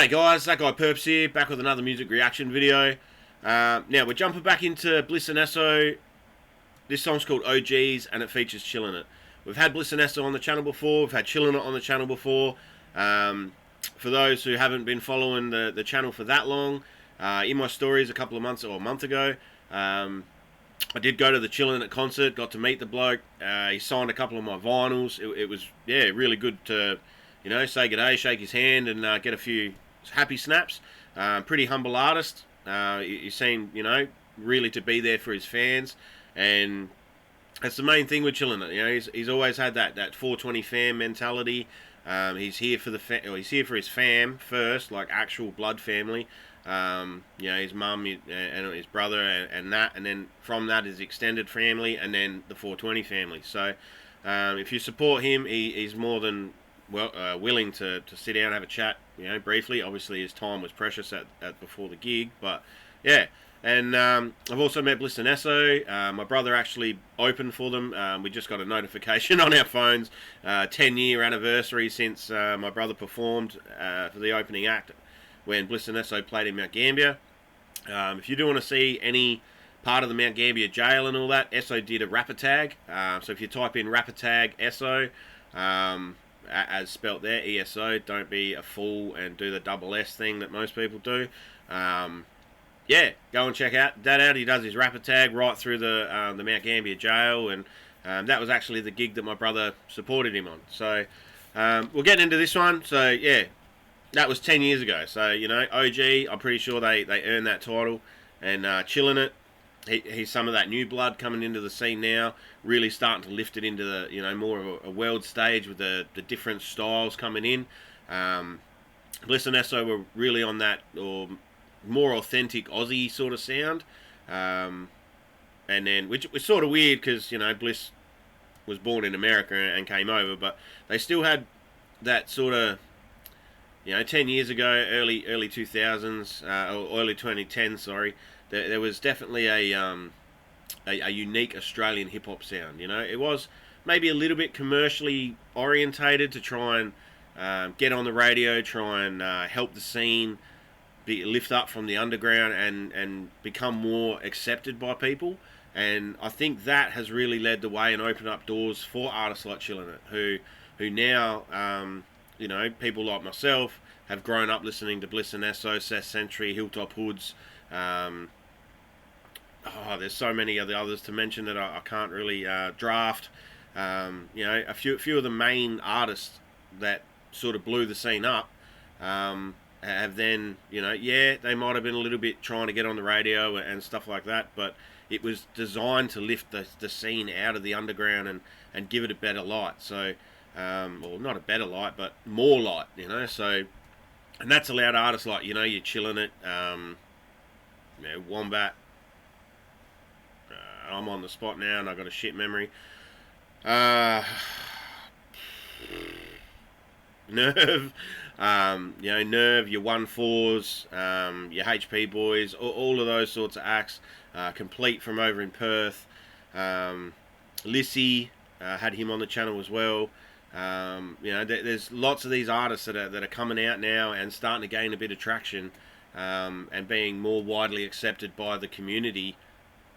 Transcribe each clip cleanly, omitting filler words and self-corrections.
G'day guys, that guy Purps here, back with another music reaction video. Now we're jumping back into Bliss and Esso. This song's called OGs and it features ChillinIt. We've had Bliss and Esso on the channel before, we've had ChillinIt on the channel before. For those who haven't been following the channel for that long, in my stories a month ago, I did go to the ChillinIt concert, got to meet the bloke. He signed a couple of my vinyls. It was, yeah, really good to, say good day, shake his hand, and get a few happy snaps. Pretty humble artist. He seemed, really to be there for his fans, and that's the main thing with ChillinIt. He's always had that 420 fam mentality. He's here for he's here for his fam first, like actual blood family. His mum and his brother and that, and then from that his extended family, and then the 420 family. So if you support him, he's more than willing to sit down and have a chat, briefly. Obviously his time was precious at before the gig, but yeah. And I've also met Bliss and Esso. My brother actually opened for them. We just got a notification on our phones, 10-year anniversary since my brother performed for the opening act when Bliss and Esso played in Mount Gambier. If you do want to see any part of the Mount Gambier jail and all that, Esso did a rapper tag. So if you type in rapper tag Esso, as spelt there, ESO, don't be a fool and do the double S thing that most people do. Yeah, go and check that out. He does his rapper tag right through the Mount Gambier jail, and that was actually the gig that my brother supported him on. So we'll get into this one. So yeah, that was 10 years ago. So OG, I'm pretty sure they earned that title. And ChillinIt, he's some of that new blood coming into the scene now, really starting to lift it into the more of a world stage with the different styles coming in. Bliss and Esso were really on that, or more authentic Aussie sort of sound, and then which was sort of weird because Bliss was born in America and came over, but they still had that sort of 10 years ago, early 2000s, or early 2010s, sorry, there was definitely a unique Australian hip hop sound. It was maybe a little bit commercially orientated to try and get on the radio, try and help the scene lift up from the underground and become more accepted by people. And I think that has really led the way and opened up doors for artists like ChillinIt, who now, people like myself have grown up listening to Bliss and Esso, Seth Century, Hilltop Hoods. There's so many of the others to mention that I can't really draft. A few of the main artists that sort of blew the scene up have then, they might have been a little bit trying to get on the radio and stuff like that, but it was designed to lift the scene out of the underground and give it a better light. So, well, not a better light, but more light, so, and that's allowed artists like, your ChillinIt, Wombat. I'm on the spot now and I've got a shit memory. Nerve, Nerve, your 1-4s, your HP Boys, all of those sorts of acts. Complete from over in Perth. Lissy, had him on the channel as well. There's lots of these artists that are coming out now and starting to gain a bit of traction, and being more widely accepted by the community,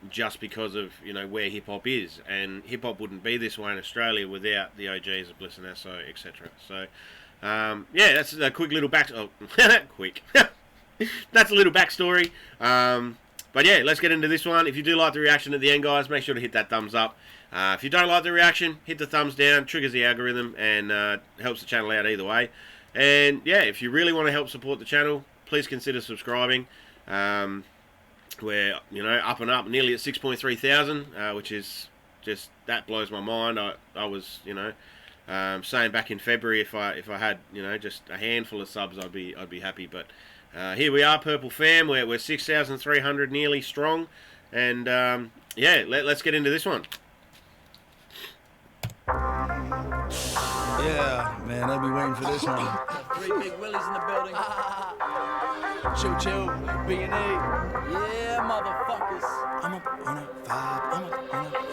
just because of where hip hop is. And hip hop wouldn't be this way in Australia without the OGs of Bliss and Esso, etc. So yeah, that's a quick little quick. That's a little backstory. But yeah, let's get into this one. If you do like the reaction at the end, guys, make sure to hit that thumbs up. If you don't like the reaction, hit the thumbs down. Triggers the algorithm and helps the channel out either way. And yeah, if you really want to help support the channel, please consider subscribing. We're up and up, nearly at 6.3 thousand, which is just, that blows my mind. I was saying back in February, if I had just a handful of subs, I'd be happy. But here we are, Purple Fam. We're 6,300 nearly strong, and yeah, let's get into this one. Yeah, man, I've been waiting for this one. 3 big willies in the building. Chill, B&A. Yeah, motherfuckers. I'm up on a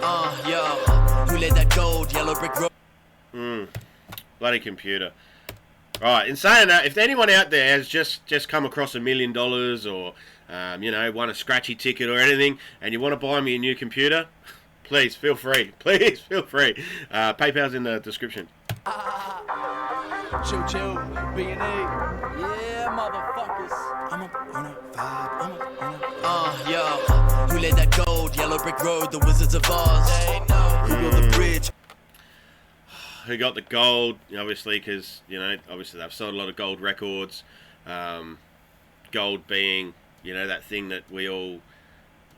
vibe. Yo, who let that gold, yellow brick road? Bloody computer. Right, in saying that, if anyone out there has just come across $1 million or, you know, won a scratchy ticket or anything, and you want to buy me a new computer, please feel free. Please feel free. PayPal's in the description. Chill, chill, B&E. Yeah, motherfuckers. I'm up on a vibe. I'm up on a Yo. Who laid that gold? Yellow brick road, the Wizards of Oz. They know. Who built the bridge? Who got the gold? Obviously, because, you know, obviously they've sold a lot of gold records. Gold being, you know, that thing that we all...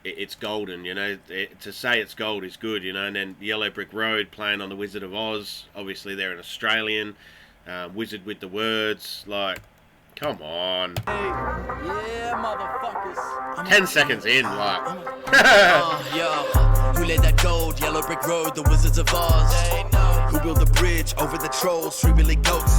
It's golden, you know. To say it's gold is good, you know. And then Yellow Brick Road playing on the Wizard of Oz. Obviously, they're an Australian. Wizard with the words. Like, come on. Yeah, motherfuckers. 10 seconds in, like. Yo. Who laid that gold? Yellow brick road, the Wizards of Oz. They know. Who built the bridge over the trolls? 3 Billy Goats.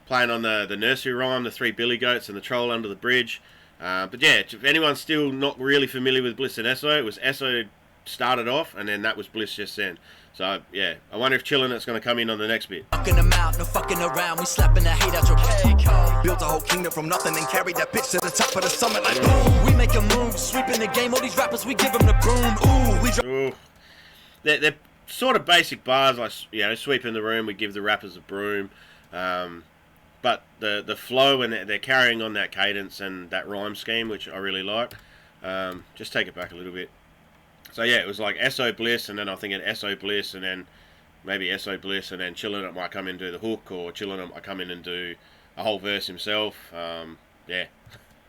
Playing on the nursery rhyme, the 3 Billy Goats and the troll under the bridge. But yeah, if anyone's still not really familiar with Bliss and Esso, it was Esso started off, and then that was Bliss just then. So yeah, I wonder if ChillinIt's going to come in on the next bit. Fucking them out, no fucking around. We slapping the hate out your cake. Built a whole kingdom from nothing and carried that bitch to the top of the summit like boom. We make a move, sweeping the game. All these rappers, we give them the broom. Ooh, we drop. Ooh. They're sort of basic bars, like, you know, sweeping the room, we give the rappers a broom. But the flow, and they're carrying on that cadence and that rhyme scheme, which I really like. Just take it back a little bit. So yeah, it was like Esso Bliss, and then I think Esso Bliss, and then maybe Esso Bliss, and then ChillinIt might come in and do the hook, or ChillinIt might come in and do a whole verse himself. Yeah.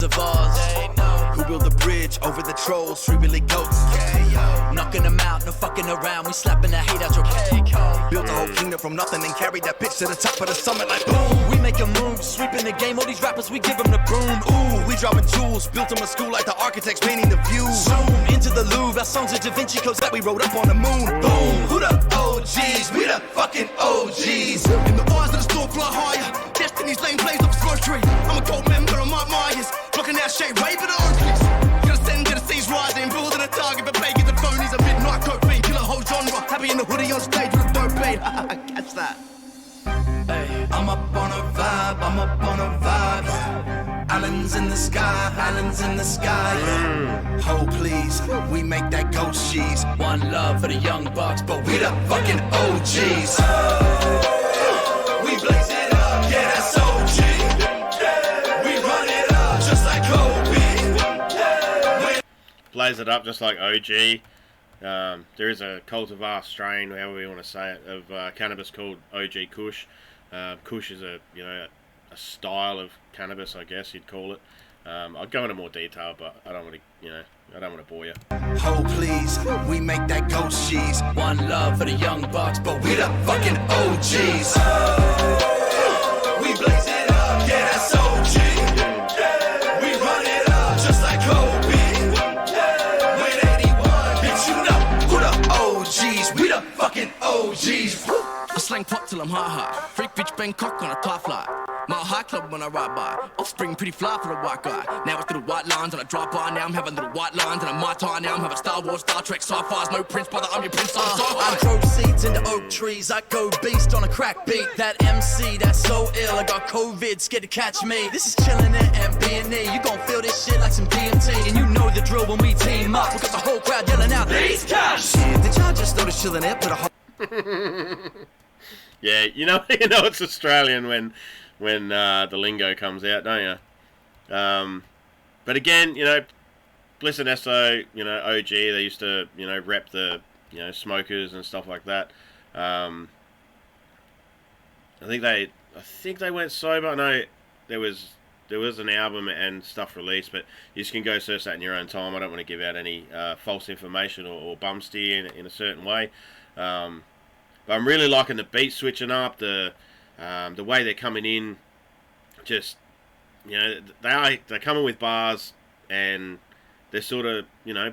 Who built the bridge over the trolls? 3 Billy Goats. Knocking them out, no fucking around. We slapping the hate out your cake. Built a whole kingdom from nothing and carried that bitch to the top of the summit like boom. We make a move, sweeping the game. All these rappers, we give them the broom. Ooh, we dropping jewels. Built them a school like the architects painting the view. Zoom into the Louvre. Our songs are Da Vinci codes That we wrote up on the moon. Boom. Who the OGs? We the fucking OGs. In the bars of the store fly higher. Destiny's lane plays up grocery. I'm a gold member of Mark Myers. Looking at shade way for the Oakleys. Gonna send to the seas rising. Building a target for pagans and phonies. A midnight coke fiend. Kill a whole genre. Happy in the hoodie on stage with a dope bait. Catch that. Hey. I'm up on a vibe. I'm up on a vibe. Islands in the sky. Islands in the sky. Oh please. We make that ghost cheese. One love for the young bucks, but We the fucking OGs. We blaze it up. Yeah, that's OG. We run it up just like Kobe. Blaze it up just like OG. There is a cultivar strain, however you want to say it, of cannabis called OG Kush. Kush is a style of cannabis, I guess you'd call it. I'll go into more detail, but I don't want to, I don't want to bore you. Oh please, we make that ghost cheese. one love for the young bucks, but We the fucking OGs. We blaze it up, yeah, that's OG. We run it up just like Kobe. With 81, bitch, you know who the OGs. We the fucking OGs. I slang pop till I'm hot. Freak bitch Bangkok on a top fly. My high club when I ride by. Offspring pretty fly for a white guy. Now it's little white lines and I drop by. Now I'm having little white lines and I'm my time. Now I'm having Star Wars, Star Trek, sci-fi's. No Prince, brother, I'm your Prince. I grow seeds into oak trees. I go beast on a crack beat. That MC, that's so ill. I got COVID, scared to catch me. This is ChillinIt and B&E. You gon' feel this shit like some DMT. And you know the drill when we team up. We got the whole crowd yelling out, "These cash!" Shit, did y'all just notice ChillinIt put a whole Yeah, you know it's Australian when the lingo comes out, don't you? But again, Bliss and Esso, OG, they used to, rep the, smokers and stuff like that. I think they went sober. I know there was an album and stuff released, but you just can go search that in your own time. I don't want to give out any false information or bum steer in a certain way. But I'm really liking the beat switching up, the way they're coming in. Just, they're coming with bars, and they're sort of,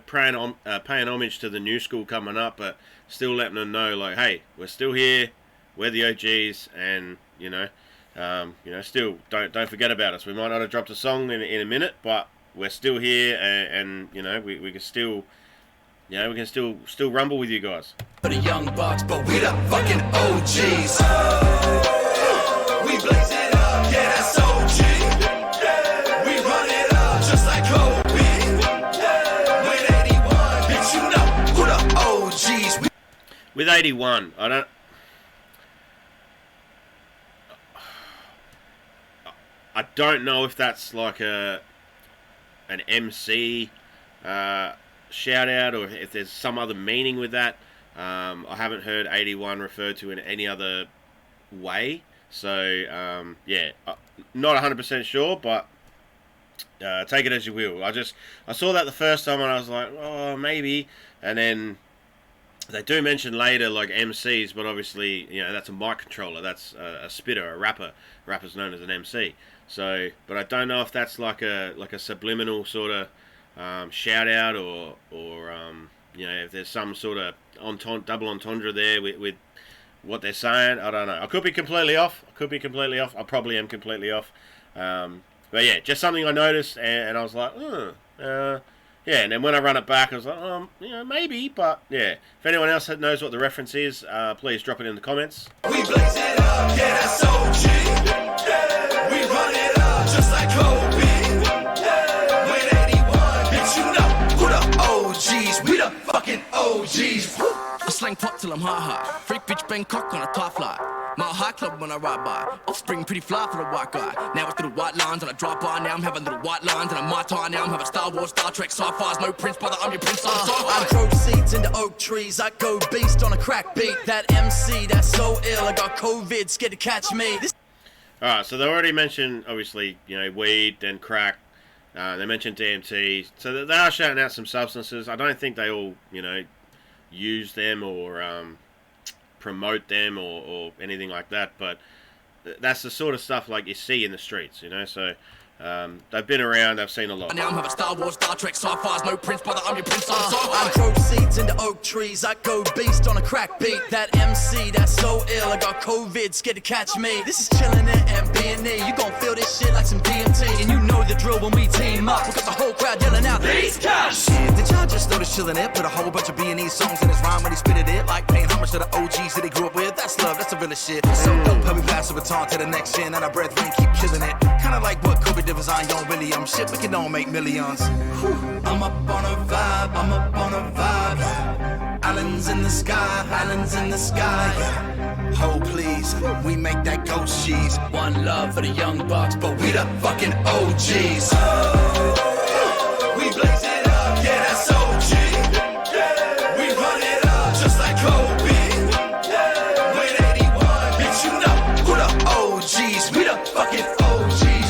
paying homage to the new school coming up, but still letting them know, like, hey, we're still here, we're the OGs, and still don't forget about us. We might not have dropped a song in a minute, but we're still here, and we can still you know, we can still rumble with you guys. For the young bucks, but We the fucking OGs. We blaze it up, yeah, that's OG. We run it up just like Kobe. With 81, bitch, you know who the OGs. With 81, I don't know if that's like an MC shout out or if there's some other meaning with that. I haven't heard 81 referred to in any other way, so yeah, not 100% sure, but take it as you will. I saw that the first time and I was like, oh, maybe, and then they do mention later like MCs, but obviously, you know, that's a mic controller, that's a spitter, a rapper. Rapper's known as an MC. So, but I don't know if that's like a subliminal sort of shout out or you know, if there's some sort of double entendre there with what they're saying. I don't know. I could be completely off. I probably am completely off. But yeah, just something I noticed, and I was like, yeah. And then when I run it back, I was like, you know, maybe. But yeah, if anyone else knows what the reference is, please drop it in the comments. We blaze it up, yeah, that's OG. We run it up just like Kobe. With 81, bitch, you know who the OGs. We the fucking OGs. I slang pop till I'm hot. Freak bitch Bangkok on a top fly. My high club when I ride by. Offspring pretty fly for the white guy. Now it's little white lines and I drop by. Now I'm having little white lines and I'm my tie. Now I'm having Star Wars, Star Trek, sci-fi's. No Prince, brother, I'm your prince. I grow seeds into oak trees. I go beast on a crack beat. That MC, that's so ill. I got COVID, scared to catch me. Alright, so they already mentioned, obviously, you know, weed, then crack. They mentioned DMT. So they are shouting out some substances. I don't think they all, you know, use them or promote them or anything like that, but that's the sort of stuff like you see in the streets, you know. So they've been around, they've seen a lot. Now I'm having Star Wars, Star Trek, sci-fi's. No Prince, brother, I'm your prince. I grow seeds into oak trees. I go beast on a crack beat. That MC, that's so ill. I got COVID, scared to catch me. This is ChillinIt and B&E. You gon' feel this shit like some DMT, and you know the drill when we team up. We got the whole crowd yelling out, "These guys!" Shit, did y'all just notice ChillinIt put a whole bunch of B&E songs in his rhyme when he spit it? Like paying homage to the OGs that he grew up with. That's love, that's the realest shit. So dope how we pass the baton to the next gen, and our brethren keep killing it. Kinda like what Kobe did was on Young William. Shit, we can all make millions. I'm up on a vibe, I'm up on a vibe. Islands in the sky, islands in the sky. Oh please, we make that ghost cheese. One love for the young bucks, but We the fucking OGs. We blaze it up, yeah, that's OG. We run it up just like Kobe. With 81, bitch, you know who the OGs. We the fucking OGs.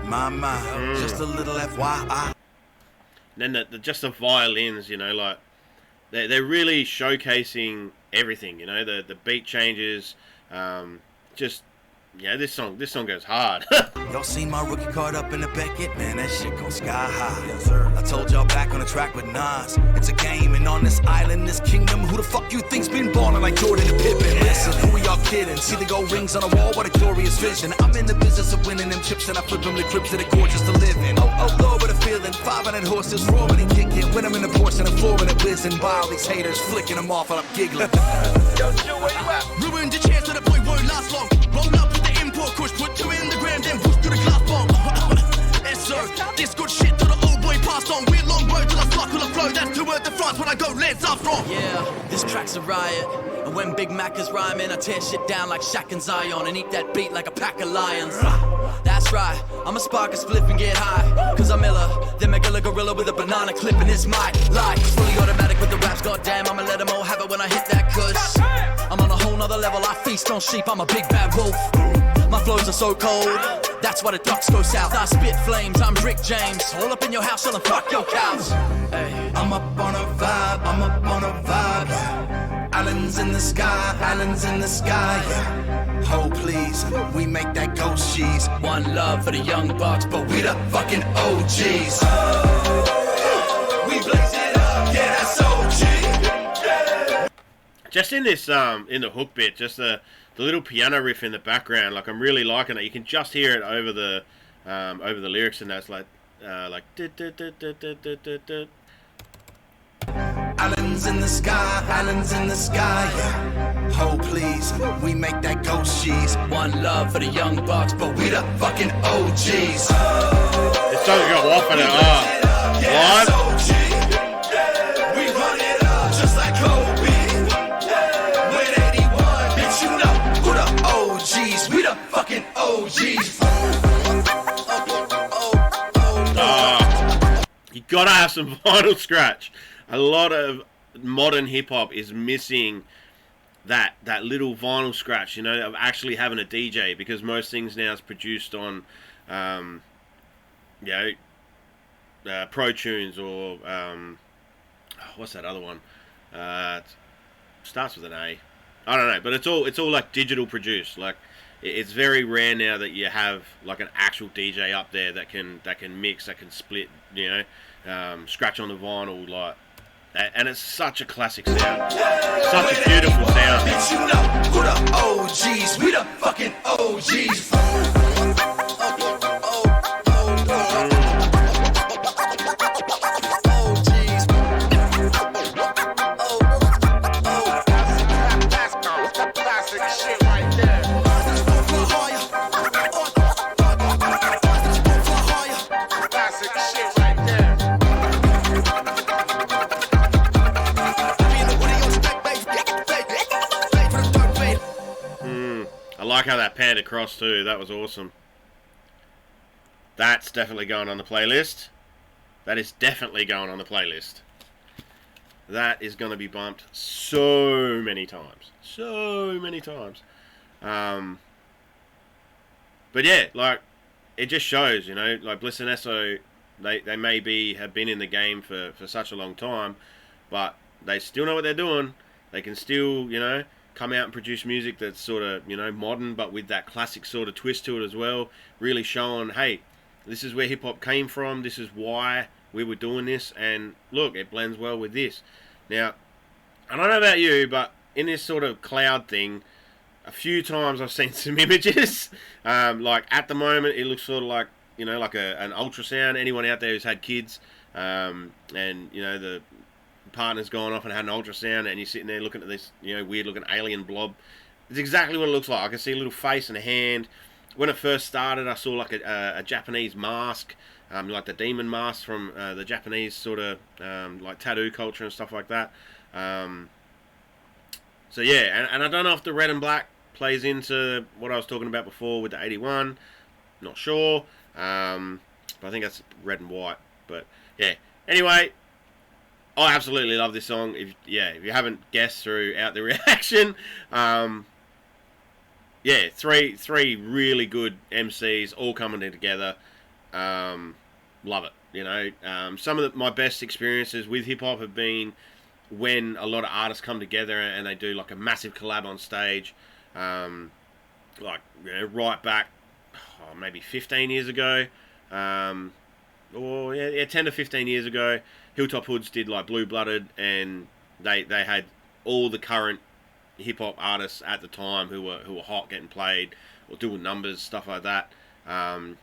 My, just a little FYI. And then just the violins, you know, like they're really showcasing everything, you know, the beat changes, just, yeah, this song goes hard. Y'all seen my rookie card up in the Beckett? Man, that shit go sky high. Yes, sir. I told y'all back on the track with Nas. It's a game, and on this island, this kingdom, who the fuck you think's been ballin' like Jordan and Pippen? Listen, who are y'all kidding? See the gold rings on the wall, what a glorious vision. I'm in the business of winning them chips, and I flip them to cribs that are gorgeous to live in. Oh, Lord, what a feeling. 500 horses roaring and kicking. When I'm in the Porsche and the floor and the whizzing by all these haters, flicking them off while I'm giggling. ruined the chance that the boy won't last long. Roll up with the import kush, put two in the gram, then push through the glass bomb. So this good shit to the old boy passed on. Weird long road till I sparkle the flow. That's to word the France when I go Lance Armstrong. Yeah, this track's a riot. And when Big Mac is rhyming, I tear shit down like Shaq and Zion and eat that beat like a pack of lions. That's right, I'ma spark a spliff and get high. Cause I'm iller than Megala Gorilla with a banana clip in his mic. Like, fully automatic with the raps, goddamn, I'ma let them all have it when I hit that cush. I'm on a whole nother level, I feast on sheep, I'm a big bad wolf. My flows are so cold, that's why the ducks go south. I spit flames, I'm Rick James, all up in your house selling fuck your cows. Hey. I'm up on a vibe, I'm up on a vibe. Islands in the sky, islands in the sky. Oh please, we make that ghost cheese. One love for the young bucks, but We the fucking OGs. We blaze it up, yeah, that's OG. Just in this, in the hook bit, just the little piano riff in the background, like I'm really liking it. You can just hear it over the lyrics, and that's like, like. Islands in the sky, islands in the sky, yeah. Oh, please, we make that ghost cheese. One love for the young bucks, but We the fucking OGs. It's starting to go off and Yeah, live. it's OG. Yeah, we run it up just like Kobe. Yeah, with 81, bitch, you know who the OGs. We the fucking OGs. You gotta have some vinyl scratch. A lot of modern hip hop is missing that little vinyl scratch, you know, of actually having a DJ, because most things now is produced on, Pro Tunes or what's that other one? It starts with an A. I don't know, but it's all like digital produced. Like it's very rare now that you have like an actual DJ up there that can mix, that can split, you know, scratch on the vinyl, like. And it's such a classic sound. Such a beautiful sound. Bitch, you know who the OGs. We the fucking OGs. I like how that panned across too. That was awesome. That's definitely going on the playlist. That is definitely going on the playlist. That is going to be bumped so many times. So many times. But yeah, like, it just shows, you know, like Bliss and Esso, they maybe have been in the game for such a long time, but they still know what they're doing. They can still, you know, come out and produce music that's sort of, you know, modern, but with that classic sort of twist to it as well. Really showing, hey, this is where hip hop came from. This is why we were doing this, and look, it blends well with this. Now, I don't know about you, but in this sort of cloud thing, a few times I've seen some images. Like at the moment, it looks sort of like, you know, like an ultrasound. Anyone out there who's had kids, and you know the partner's gone off and had an ultrasound, and you're sitting there looking at this, you know, weird looking alien blob. It's exactly what it looks like. I can see a little face and a hand. When it first started, I saw like a Japanese mask, like the demon mask from the Japanese sort of like tattoo culture and stuff like that. So yeah, and I don't know if the red and black plays into what I was talking about before with the 81. Not sure, but I think that's red and white. But yeah, anyway, I absolutely love this song. If you haven't guessed throughout the reaction, yeah, three really good MCs all coming together. Love it. You know, some of my best experiences with hip hop have been when a lot of artists come together and they do like a massive collab on stage. Like, you know, right back, maybe 15 years ago, or 10 to 15 years ago, Hilltop Hoods did like Blue Blooded, and they had all the current hip hop artists at the time who were hot, getting played or doing numbers, stuff like that. And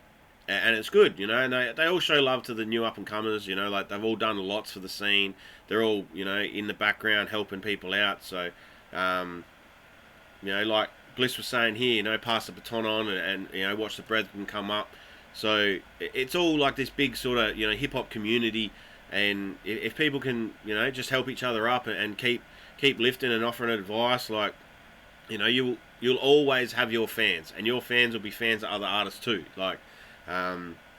it's good, you know, and they all show love to the new up and comers, you know, like they've all done lots for the scene. They're all, you know, in the background helping people out. So, you know, like Bliss was saying here, you know, pass the baton on and you know, watch the brethren come up. So it's all like this big sort of, you know, hip hop community. And if people can, you know, just help each other up and keep lifting and offering advice, like, you know, you'll always have your fans, and your fans will be fans of other artists too. Like,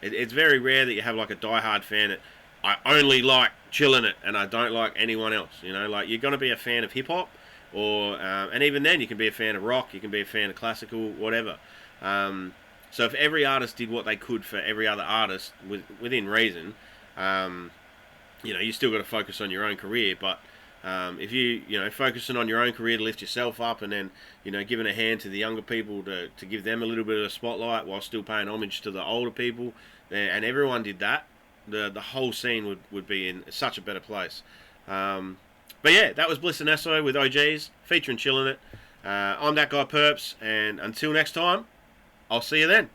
it's very rare that you have like a diehard fan that I only like ChillinIt and I don't like anyone else. You know, like you're gonna be a fan of hip hop, or and even then you can be a fan of rock, you can be a fan of classical, whatever. So if every artist did what they could for every other artist within reason, you know, you still got to focus on your own career. But if you know, focusing on your own career to lift yourself up, and then, you know, giving a hand to the younger people to give them a little bit of a spotlight while still paying homage to the older people, and everyone did that, the whole scene would be in such a better place. But yeah, that was Bliss and Esso with OGs featuring ChillinIt. I'm that guy Purps, and until next time, I'll see you then.